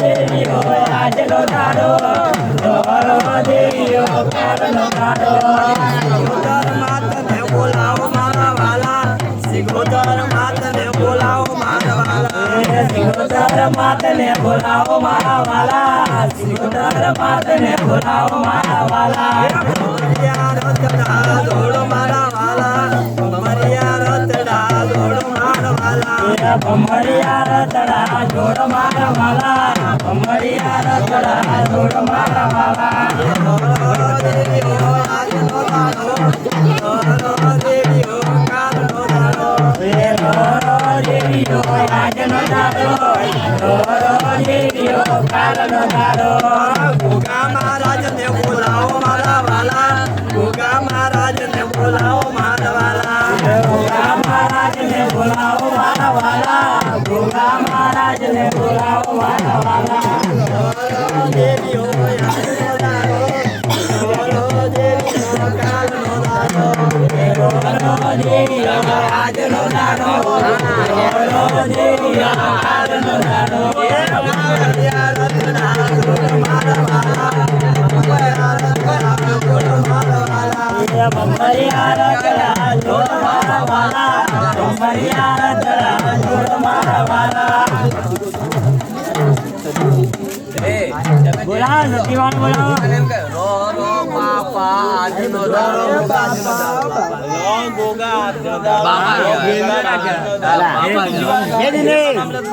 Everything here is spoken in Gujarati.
देवी આજનો દાડો દેવીઓ કાલનો દાડો સિગોદર માતને બોલાવો મારા વાલા સિગોદર માતને બોલાવો મારા વાલા સિગોદર માતને બોલાવો મારા વાલા સિગોદર માતને બોલાવો મારા વાલા ભમરિયા રતડા દોડો મારા વાલા ભમરિયા રતડા દોડો મારા વાલા ભમરિયા રતડા જોડ મારા વાલા ભમરિયા રતડા જોડ મારા વાલા દેવીઓ આજનો દાડો દેવીઓ કાલનો દાડો દેવીઓ આજનો દાડો દેવીઓ કાલનો દાડો ગોગા મહારાજને બોલાવો મારા વાલા ગોગા મહારાજને બોલાવો મારા વાલા ગોગા મહારાજને બોલાવો મારા વાલા ગોગા મહારાજને બોલાવો મારા વાલા દેવીઓ આજનો દાડો દેવીઓ કાલનો દાડો દેવીઓ આજનો દાડો દેવીઓ કાલનો દાડો ભમરિયા રતડા દોડો મારા વાલા ભમરિયા રતડા દોડો મારા વાલા ભમરિયા રતડા જોડ મારા વાલા ભમરિયા રતડા જોડ મારા વાલા બોલા સતીવાન બોલાવો રો બાપા આજનો દાડો બાપા